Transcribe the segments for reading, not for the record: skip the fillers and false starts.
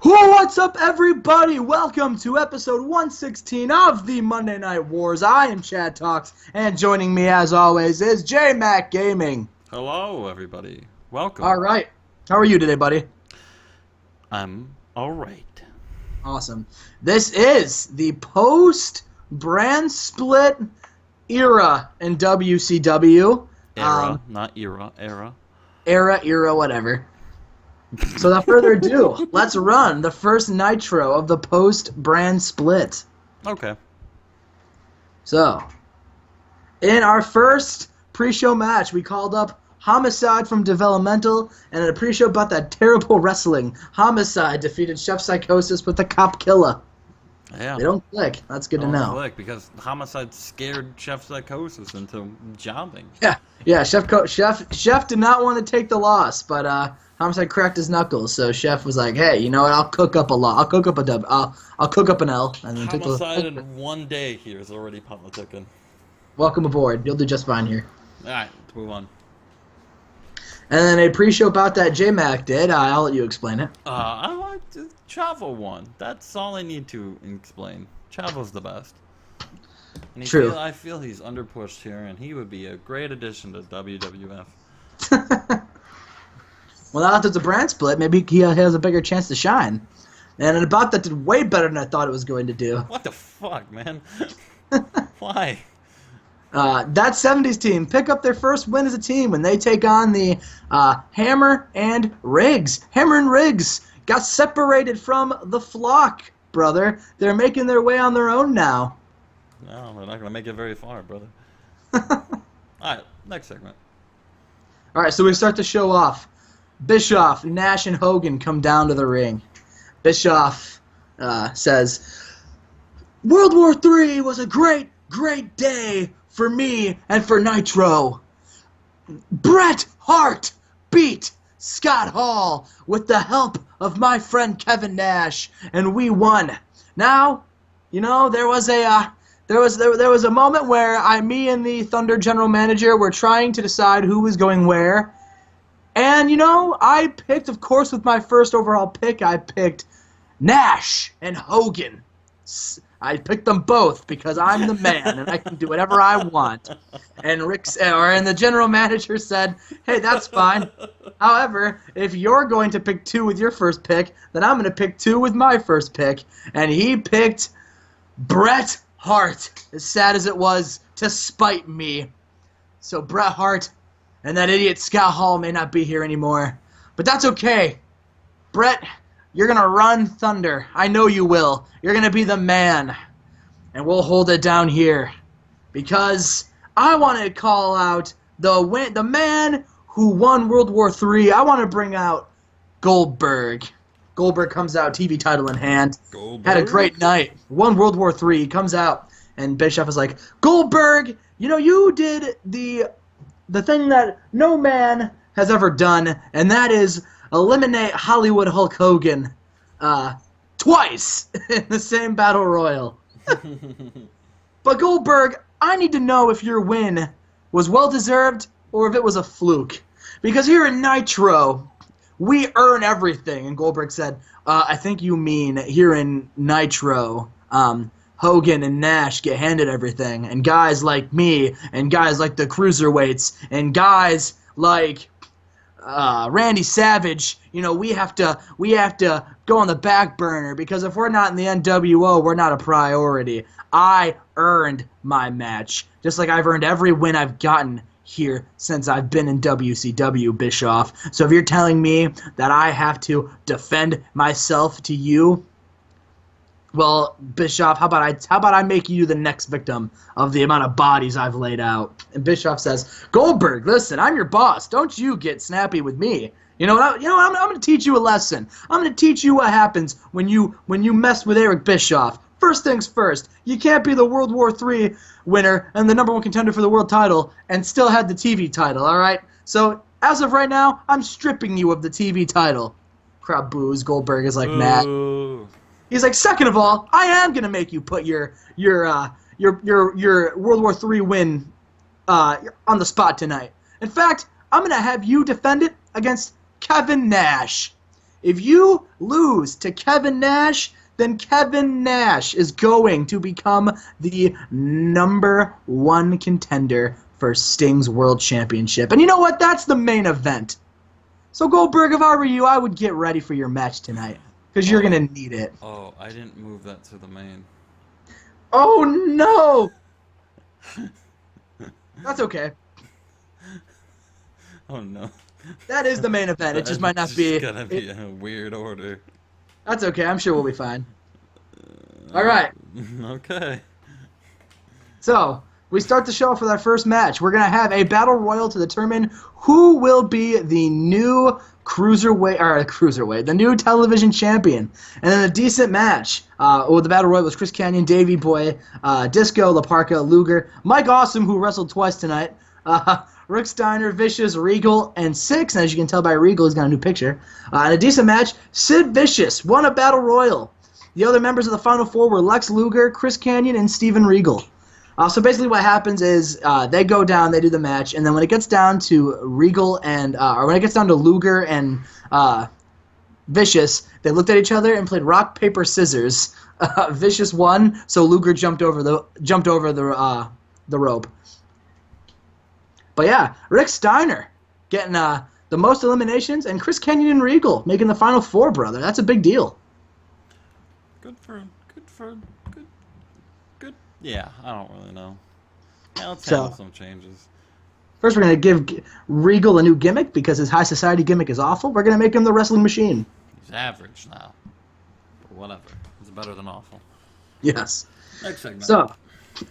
What's up, everybody? Welcome to episode 116 of the Monday Night Wars. I am Chad Talks, and joining me, as always, is Jmack Gaming. Hello, everybody. Welcome. All right. How are you today, buddy? I'm all right. Awesome. This is the post-brand split era in WCW. Not era. Era, whatever. So without further ado, let's run the first Nitro of the post-brand split. Okay. So, in our first pre-show match, we called up Homicide from Developmental, and in a pre-show about that terrible wrestling, Homicide defeated Chef Psychosis with the Cop Killer. Yeah. They don't click. That's good to know. Click because Homicide scared Chef Psychosis into jobbing. Yeah. Chef did not want to take the loss, but Homicide cracked his knuckles. So Chef was like, "Hey, you know what? I'll cook up a lot. I'll cook up a dub. I'll cook up an L." And then Homicide in 1 day here is already politicking. Welcome aboard. You'll do just fine here. All right, let's move on. And then a pre-show about that Jmack did. I'll let you explain it. I like the Chavo one. That's all I need to explain. Chavo's the best. And True. I feel he's underpushed here, and he would be a great addition to WWF. Well, now that there's a brand split, maybe he has a bigger chance to shine. And about that did way better than I thought it was going to do. What the fuck, man? Why? That 70s team pick up their first win as a team when they take on the Hammer and Riggs. Hammer and Riggs got separated from the flock, brother. They're making their way on their own now. No, they're not going to make it very far, brother. Alright, next segment. Alright, so we start the show off. Bischoff, Nash, and Hogan come down to the ring. Bischoff says, World War III was a great day for me and for Nitro. Bret Hart beat Scott Hall with the help of my friend Kevin Nash, and we won. Now, you know, there was a moment where me and the Thunder general manager were trying to decide who was going where. And, you know, I picked, of course, with my first overall pick, I picked Nash and Hogan. I picked them both because I'm the man and I can do whatever I want. And the general manager said, hey, that's fine. However, if you're going to pick 2 with your first pick, then I'm going to pick 2 with my first pick. And he picked Bret Hart, as sad as it was, to spite me. So Bret Hart and that idiot Scott Hall may not be here anymore. But that's okay. Bret, you're going to run Thunder. I know you will. You're going to be the man. And we'll hold it down here. Because I want to call out the man who won World War III. I want to bring out Goldberg. Goldberg comes out, TV title in hand. Goldberg? Had a great night. Won World War III. He comes out, and Bischoff is like, Goldberg, you know, you did the thing that no man has ever done, and that is eliminate Hollywood Hulk Hogan twice in the same battle royal. But Goldberg, I need to know if your win was well-deserved or if it was a fluke. Because here in Nitro, we earn everything. And Goldberg said, I think you mean here in Nitro, Hogan and Nash get handed everything, and guys like me, and guys like the Cruiserweights, and guys like Randy Savage, you know, we have to go on the back burner because if we're not in the NWO, we're not a priority. I earned my match, just like I've earned every win I've gotten here since I've been in WCW, Bischoff. So if you're telling me that I have to defend myself to you, well, Bischoff, how about I make you the next victim of the amount of bodies I've laid out? And Bischoff says, Goldberg, listen, I'm your boss. Don't you get snappy with me. You know what? I'm going to teach you a lesson. I'm going to teach you what happens when you mess with Eric Bischoff. First things first, you can't be the World War III winner and the #1 contender for the world title and still have the TV title, all right? So as of right now, I'm stripping you of the TV title. Crowd boos. Goldberg is like mad. He's like, second of all, I am gonna make you put your World War III win on the spot tonight. In fact, I'm gonna have you defend it against Kevin Nash. If you lose to Kevin Nash, then Kevin Nash is going to become the #1 contender for Sting's World Championship. And you know what? That's the main event. So Goldberg, if I were you, I would get ready for your match tonight, because you're going to need it. Oh, I didn't move that to the main. Oh, no! That's okay. Oh, no. That is the main event. It just might not be... It's gonna be a weird order. That's okay. I'm sure we'll be fine. All right. Okay. So, we start the show for that first match. We're going to have a battle royal to determine who will be the new the new television champion. And then a decent match. The battle royal was Chris Kanyon, Davey Boy, Disco, La Parka, Luger, Mike Awesome, who wrestled twice tonight, Rick Steiner, Vicious, Regal, and Six. And as you can tell by Regal, he's got a new picture. And a decent match, Sid Vicious won a battle royal. The other members of the Final Four were Lex Luger, Chris Kanyon, and Steven Regal. So basically what happens is they go down, they do the match, and then when it gets down to Regal and or when it gets down to Luger and Vicious, they looked at each other and played rock paper scissors. Vicious won, so Luger jumped over the rope. But yeah, Rick Steiner getting the most eliminations, and Chris Kanyon and Regal making the Final Four, brother. That's a big deal. Good for him. Good. Yeah, I don't really know. Yeah, let's handle some changes. First, we're going to give Regal a new gimmick because his high society gimmick is awful. We're going to make him the wrestling machine. He's average now. But whatever. It's better than awful. Yes. Next segment. So,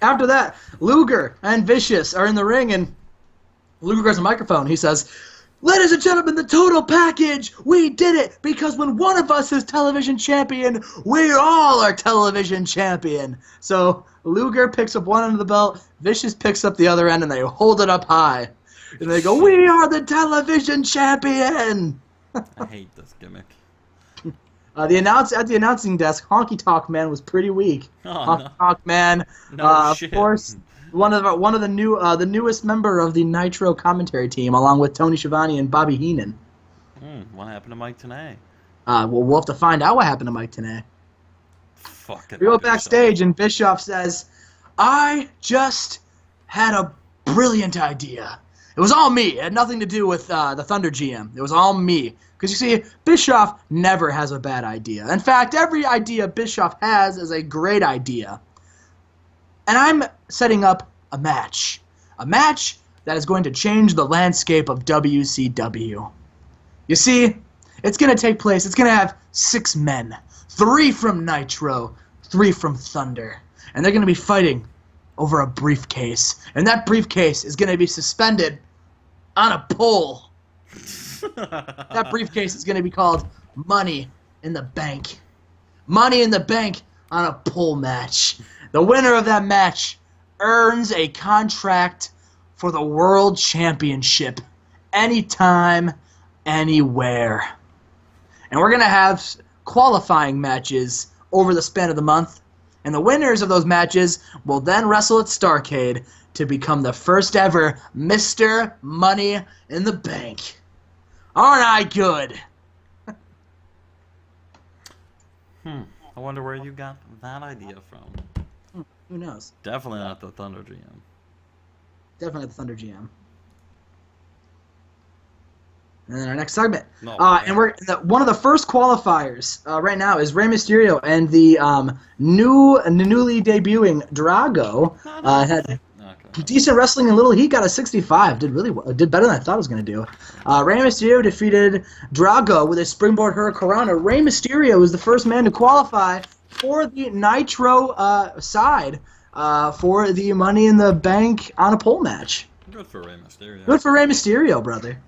after that, Luger and Vicious are in the ring, and Luger grabs a microphone. He says, "Ladies and gentlemen, the total package! We did it! Because when one of us is television champion, we all are television champion!" So Luger picks up one end of the belt, Vicious picks up the other end, and they hold it up high. And they go, "We are the television champion!" I hate this gimmick. At the announcing desk, Honky Tonk Man was pretty weak. Oh, Honky Tonk Man, shit. of course, one of the newest member of the Nitro commentary team, along with Tony Schiavone and Bobby Heenan. What happened to Mike Tenay? Well, we'll have to find out what happened to Mike Tenay. Fucking We go backstage, and Bischoff says, "I just had a brilliant idea. It was all me. It had nothing to do with the Thunder GM. It was all me." Because you see, Bischoff never has a bad idea. In fact, every idea Bischoff has is a great idea. And I'm setting up a match. A match that is going to change the landscape of WCW. You see, it's going to take place, it's going to have 6 men. 3 from Nitro, 3 from Thunder. And they're going to be fighting over a briefcase. And that briefcase is going to be suspended on a pole. That briefcase is going to be called Money in the Bank. Money in the Bank on a pole match. The winner of that match earns a contract for the World Championship anytime, anywhere. And we're going to have qualifying matches over the span of the month. And the winners of those matches will then wrestle at Starrcade to become the first ever Mr. Money in the Bank. Aren't I good? I wonder where you got that idea from. Who knows? Definitely not the Thunder GM. Definitely the Thunder GM. And then our next segment. No, and one of the first qualifiers right now is Rey Mysterio, and the newly debuting Drago had decent wrestling in Little Heat, got a 65. Did better than I thought it was going to do. Rey Mysterio defeated Drago with a springboard hurricanrana. Rey Mysterio was the first man to qualify for the Nitro side for the Money in the Bank on a pole match. Good for Rey Mysterio. Good for Rey Mysterio, brother.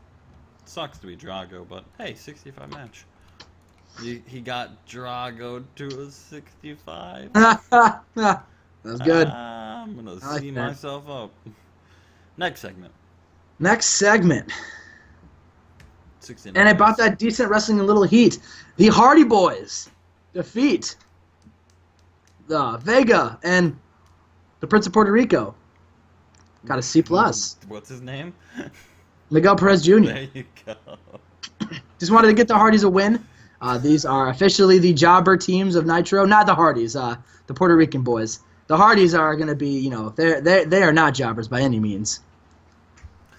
Sucks to be Drago, but hey, 65 match. He got Drago to a 65. That was good. I'm going to see myself up. Next segment. 69. And about that decent wrestling in Little Heat, the Hardy Boys defeat the Vega and the Prince of Puerto Rico. Got a C+. What's his name? Miguel Perez Jr. There you go. Just wanted to get the Hardys a win. These are officially the jobber teams of Nitro, not the Hardys, the Puerto Rican boys. The Hardys are going to be, they are not jobbers by any means.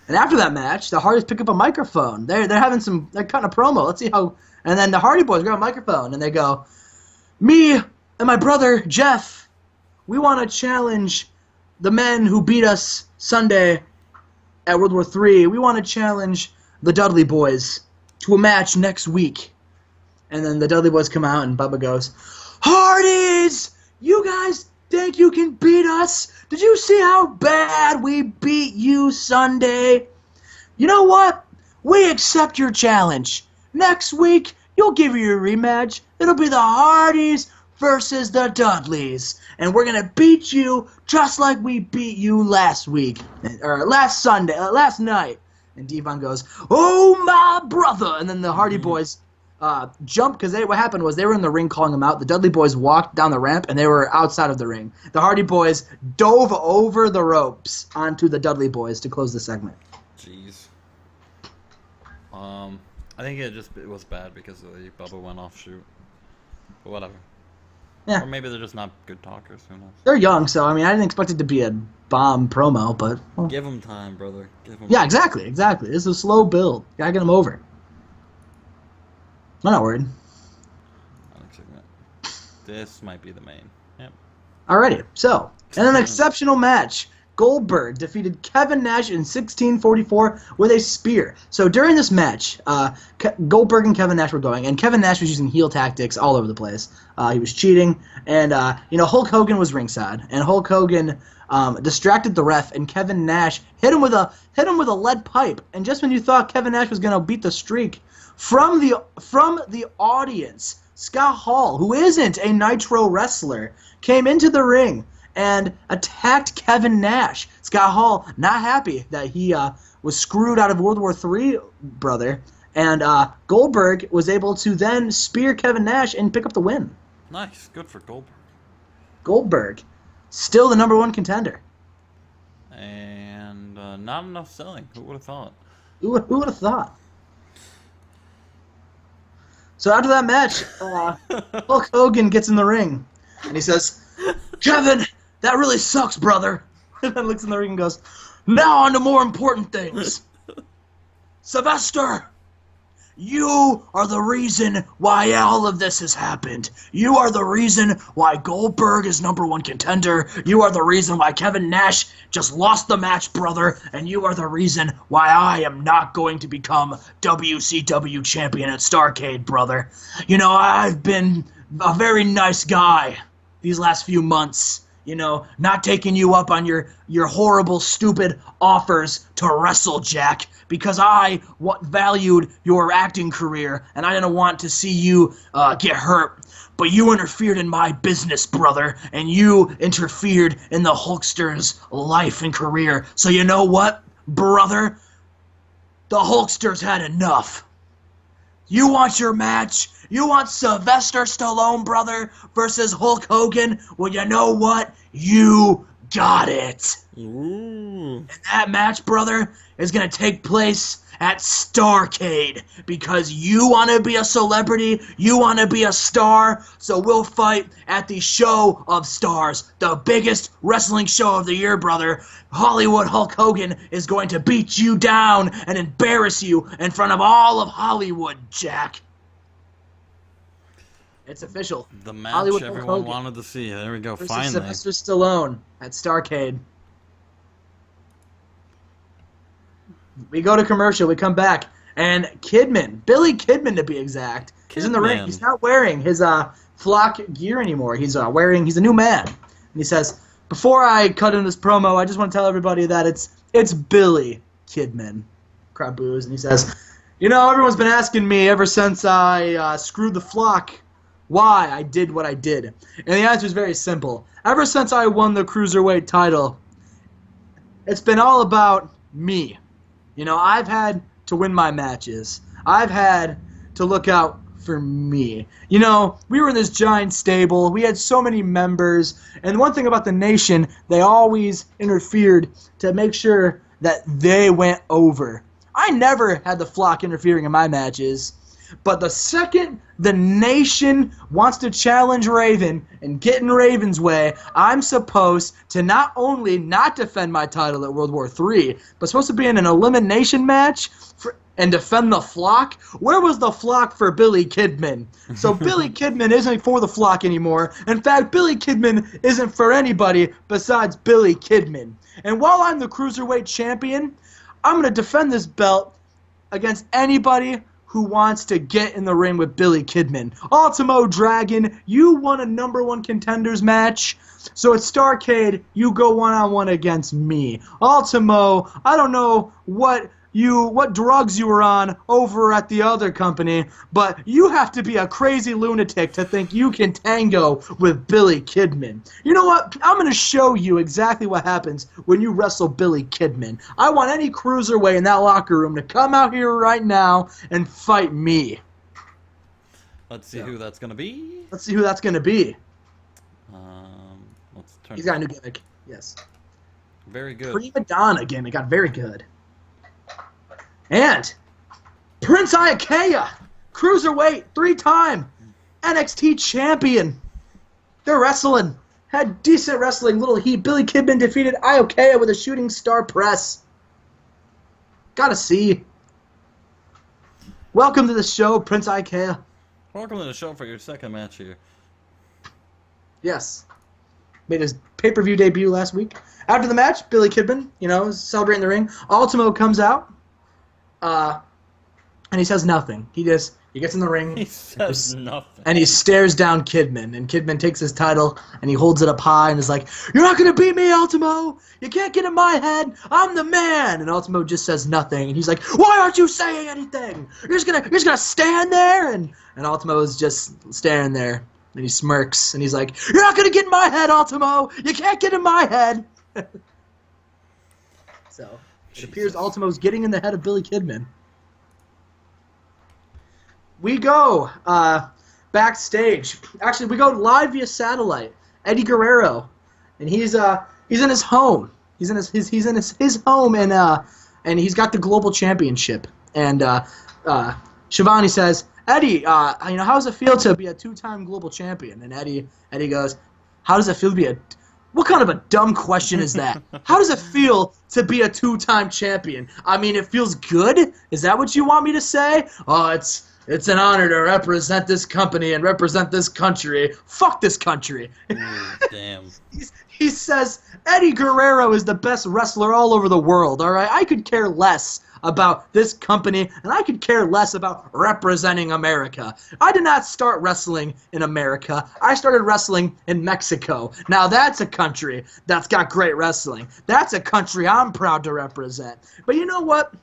And after that match, the Hardys pick up a microphone. They're cutting a promo. Let's see how. And then the Hardy boys grab a microphone and they go, "Me and my brother Jeff, we want to challenge the men who beat us Sunday at World War III. We want to challenge the Dudley boys to a match next week." And then the Dudley boys come out and Bubba goes, "Hardys, you guys think you can beat us? Did you see how bad we beat you Sunday? You know what? We accept your challenge. Next week, you'll give you a rematch. It'll be the Hardys versus the Dudleys. And we're going to beat you just like we beat you last week. Or last night. And Devon goes, "Oh, my brother." And then the Hardy boys jumped, because what happened was they were in the ring calling them out. The Dudley boys walked down the ramp, and they were outside of the ring. The Hardy boys dove over the ropes onto the Dudley boys to close the segment. Jeez. I think it was bad because the Bubba went off shoot. But whatever. Yeah. Or maybe they're just not good talkers. Who knows? They're young, so I didn't expect it to be a bomb promo, but well. Give them time, brother. Yeah, exactly. This is a slow build. Gotta get them over. I'm not worried. This might be the main. Yep. Alrighty, so in an exceptional match, Goldberg defeated Kevin Nash in 1644 with a spear. So during this match, Goldberg and Kevin Nash were going, and Kevin Nash was using heel tactics all over the place. He was cheating, and Hulk Hogan was ringside, and Hulk Hogan distracted the ref, and Kevin Nash hit him with a lead pipe. And just when you thought Kevin Nash was gonna beat the streak, from the audience, Scott Hall, who isn't a Nitro wrestler, came into the ring and attacked Kevin Nash. Scott Hall, not happy that he was screwed out of World War III, brother. And Goldberg was able to then spear Kevin Nash and pick up the win. Nice. Good for Goldberg. Goldberg, still the number one contender. And not enough selling. Who would have thought? Who would have thought? So after that match, Hulk Hogan gets in the ring, and he says, "Kevin, that really sucks, brother." And then looks in the ring and goes, "Now on to more important things. Sylvester, you are the reason why all of this has happened. You are the reason why Goldberg is number one contender. You are the reason why Kevin Nash just lost the match, brother. And you are the reason why I am not going to become WCW champion at Starrcade, brother. I've been a very nice guy these last few months. Not taking you up on your horrible, stupid offers to wrestle, Jack, because I valued your acting career, and I didn't want to see you get hurt. But you interfered in my business, brother, and you interfered in the Hulkster's life and career. So you know what, brother? The Hulkster's had enough. You want your match? You want Sylvester Stallone, brother, versus Hulk Hogan? Well, you know what? You got it. Ooh. And that match, brother, is going to take place at Starrcade, because you want to be a celebrity, you want to be a star, so we'll fight at the Show of Stars, the biggest wrestling show of the year, brother. Hollywood Hulk Hogan is going to beat you down and embarrass you in front of all of Hollywood, Jack. It's official. The match Hollywood everyone wanted to see. There we go, versus finally. Sylvester Stallone at Starrcade. We go to commercial, we come back, and Billy Kidman to be exact, is in the ring. He's not wearing his flock gear anymore. He's a new man. And he says, "Before I cut in this promo, I just want to tell everybody that it's Billy Kidman." Crowd boos, and he says, "Everyone's been asking me ever since I screwed the flock why I did what I did. And the answer is very simple. Ever since I won the Cruiserweight title, it's been all about me. I've had to win my matches. I've had to look out for me. We were in this giant stable. We had so many members. And one thing about the Nation, they always interfered to make sure that they went over. I never had the flock interfering in my matches. But the second the nation wants to challenge Raven and get in Raven's way, I'm supposed to not only not defend my title at World War III, but supposed to be in an elimination match and defend the flock? Where was the flock for Billy Kidman? So Billy Kidman isn't for the flock anymore. In fact, Billy Kidman isn't for anybody besides Billy Kidman. And while I'm the Cruiserweight champion, I'm going to defend this belt against anybody who wants to get in the ring with Billy Kidman. Ultimo Dragon, you won a #1 contenders match, so at Starrcade, you go one-on-one against me. Ultimo, I don't know what drugs you were on over at the other company, but you have to be a crazy lunatic to think you can tango with Billy Kidman. You know what? I'm going to show you exactly what happens when you wrestle Billy Kidman. I want any cruiserweight in that locker room to come out here right now and fight me. Let's see who that's going to be. Let's see who that's going to be. Let's turn. He's got a new gimmick. Yes. Very good. Prima Donna gimmick. Got very good. And Prince Iaukea, Cruiserweight, 3-time NXT champion. They're wrestling. Had decent wrestling, little heat. Billy Kidman defeated Iaukea with a shooting star press. Gotta see. Welcome to the show, Prince Iaukea. Welcome to the show for your second match here. Yes. Made his pay-per-view debut last week. After the match, Billy Kidman, is celebrating the ring. Ultimo comes out. And he says nothing. He gets in the ring. He says nothing. And he stares down Kidman. And Kidman takes his title and he holds it up high and is like, "You're not going to beat me, Ultimo. You can't get in my head. I'm the man." And Ultimo just says nothing. And he's like, "Why aren't you saying anything? You're just gonna stand there?" And Ultimo is just staring there. And he smirks. And he's like, "You're not going to get in my head, Ultimo. You can't get in my head." So it appears Ultimo's getting in the head of Billy Kidman. We go backstage. Actually, we go live via satellite. Eddie Guerrero, and he's in his home. He's in his home, and he's got the global championship. And Shivani says, "Eddie, how does it feel to be a 2-time global champion?" And Eddie goes, "How does it feel to be a..." What kind of a dumb question is that? How does it feel to be a 2-time champion? I mean, it feels good? Is that what you want me to say? Oh, it's an honor to represent this company and represent this country. Fuck this country. Damn. He says, Eddie Guerrero is the best wrestler all over the world, all right? I could care less about this company, and I could care less about representing America. I did not start wrestling in America. I started wrestling in Mexico. Now that's a country that's got great wrestling. That's a country I'm proud to represent. But you know what?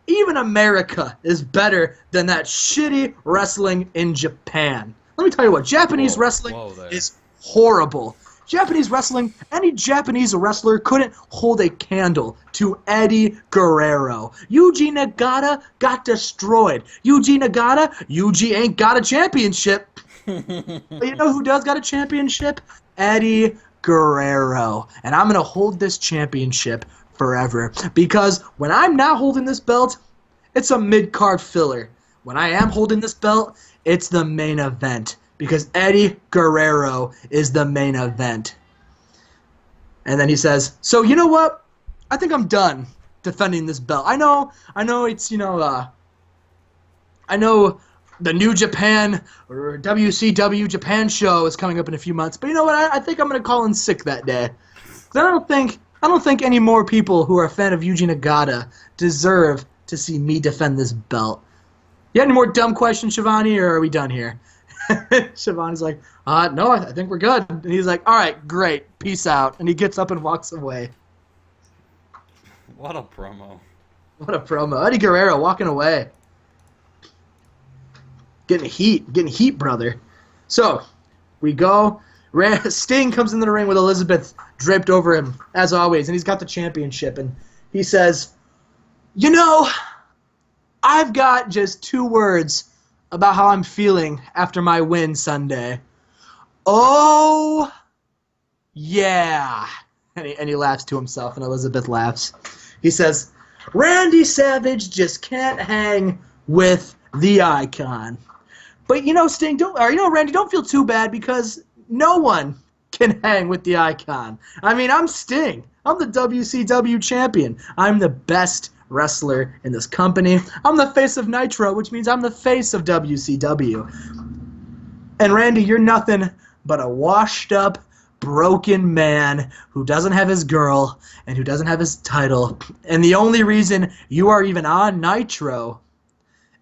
Even America is better than that shitty wrestling in Japan. Let me tell you what, Japanese wrestling is horrible. Any Japanese wrestler couldn't hold a candle to Eddie Guerrero. Yuji Nagata got destroyed. Yuji ain't got a championship. But you know who does got a championship? Eddie Guerrero. And I'm going to hold this championship forever. Because when I'm not holding this belt, it's a mid-card filler. When I am holding this belt, it's the main event. Because Eddie Guerrero is the main event. And then he says, "So you know what? I think I'm done defending this belt. I know it's, I know the New Japan or WCW Japan show is coming up in a few months, but you know what? I think I'm going to call in sick that day. 'Cause I don't think any more people who are a fan of Yuji Nagata deserve to see me defend this belt." You got any more dumb questions, Shivani, or are we done here? Shivani's like, "No, I think we're good." And he's like, "All right, great, peace out." And he gets up and walks away. What a promo. What a promo. Eddie Guerrero walking away. Getting heat, brother. So, we go. Sting comes into the ring with Elizabeth draped over him, as always, and he's got the championship. And he says, I've got just 2 words about how I'm feeling after my win Sunday. Oh, yeah. And he laughs to himself, and Elizabeth laughs. He says, Randy Savage just can't hang with the Icon. But Sting, Randy, don't feel too bad because no one can hang with the Icon. I mean, I'm Sting. I'm the WCW champion. I'm the best wrestler in this company. I'm the face of Nitro, which means I'm the face of WCW. And Randy, you're nothing but a washed up, broken man who doesn't have his girl and who doesn't have his title. And the only reason you are even on Nitro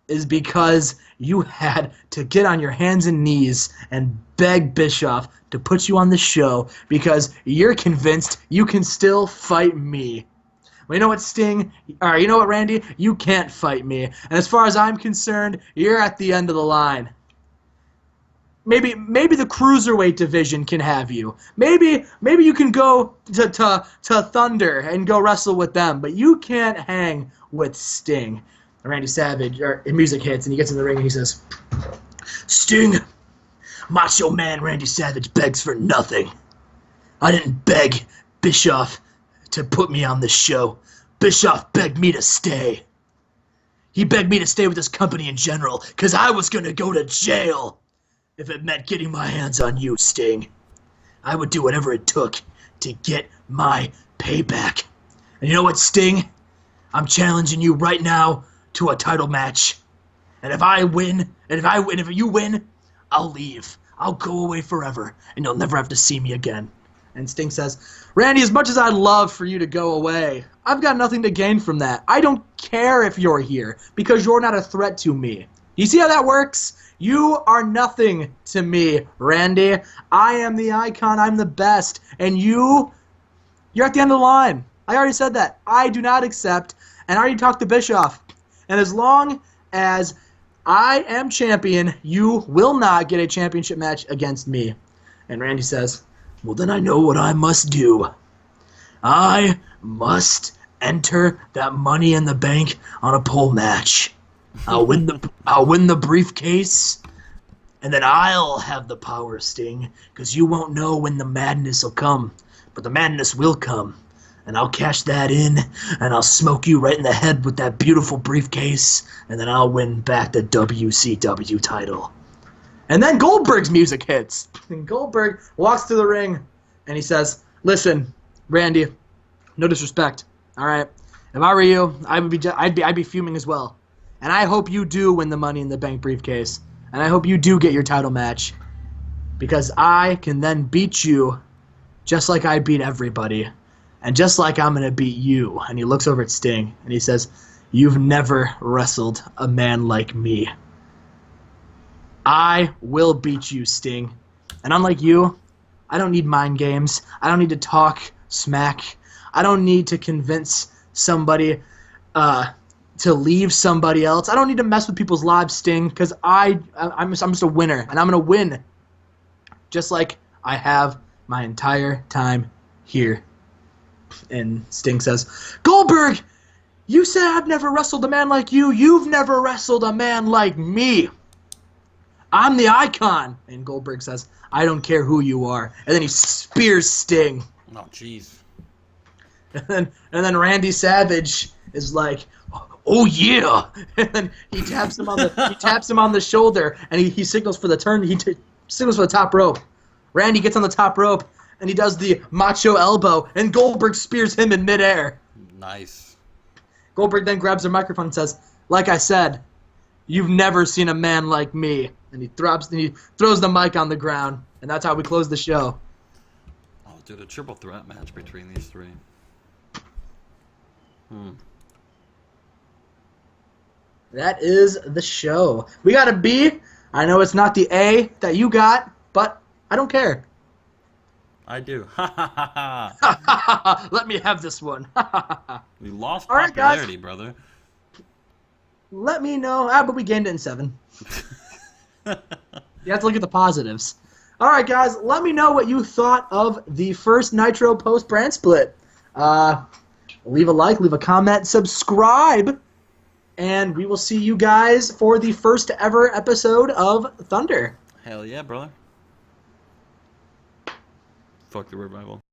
is because you had to get on your hands and knees and beg Bischoff to put you on the show because you're convinced you can still fight me. Well, you know what, Sting? All right, you know what, Randy? You can't fight me. And as far as I'm concerned, you're at the end of the line. Maybe the cruiserweight division can have you. Maybe you can go to Thunder and go wrestle with them, but you can't hang with Sting. Randy Savage, music hits, and he gets in the ring and he says, Sting, Macho Man Randy Savage begs for nothing. I didn't beg Bischoff to put me on this show. Bischoff begged me to stay. He begged me to stay with this company in general, because I was going to go to jail if it meant getting my hands on you, Sting. I would do whatever it took to get my payback. And you know what, Sting? I'm challenging you right now to a title match. And if you win, I'll leave. I'll go away forever, and you'll never have to see me again. And Sting says, Randy, as much as I'd love for you to go away, I've got nothing to gain from that. I don't care if you're here, because you're not a threat to me. You see how that works? You are nothing to me, Randy. I am the Icon. I'm the best. And you're at the end of the line. I already said that. I do not accept, and I already talked to Bischoff. And as long as I am champion, you will not get a championship match against me. And Randy says, well, then I know what I must do. I must enter that Money in the Bank on a pole match. I'll win the briefcase, and then I'll have the power, Sting, because you won't know when the madness will come. But the madness will come. And I'll cash that in, and I'll smoke you right in the head with that beautiful briefcase, and then I'll win back the WCW title. And then Goldberg's music hits. And Goldberg walks to the ring, and he says, listen, Randy, no disrespect, all right? If I were you, I'd be fuming as well. And I hope you do win the Money in the Bank briefcase. And I hope you do get your title match. Because I can then beat you just like I beat everybody. And just like I'm going to beat you. And he looks over at Sting and he says, you've never wrestled a man like me. I will beat you, Sting. And unlike you, I don't need mind games. I don't need to talk smack. I don't need to convince somebody to leave somebody else. I don't need to mess with people's lives, Sting, because I'm just a winner. And I'm going to win just like I have my entire time here. And Sting says, Goldberg, you said I've never wrestled a man like you. You've never wrestled a man like me. I'm the Icon. And Goldberg says, I don't care who you are. And then he spears Sting. Oh, jeez. And then Randy Savage is like, oh yeah. And then he taps him on the shoulder, and he signals for the turn. He signals for the top rope. Randy gets on the top rope, and he does the macho elbow, and Goldberg spears him in midair. Nice. Goldberg then grabs the microphone and says, like I said, you've never seen a man like me. And he throws the mic on the ground, and that's how we close the show. Oh, dude, a triple threat match between these three. That is the show. We got a B. I know it's not the A that you got, but I don't care. I do. Ha ha ha ha. Let me have this one. We lost All right, popularity, guys. brother. Let me know. But we gained it in 7. You have to look at the positives. All right, guys. Let me know what you thought of the first Nitro post-brand split. Leave a like, leave a comment, subscribe, and we will see you guys for the first ever episode of Thunder. Hell yeah, brother. Fuck the revival.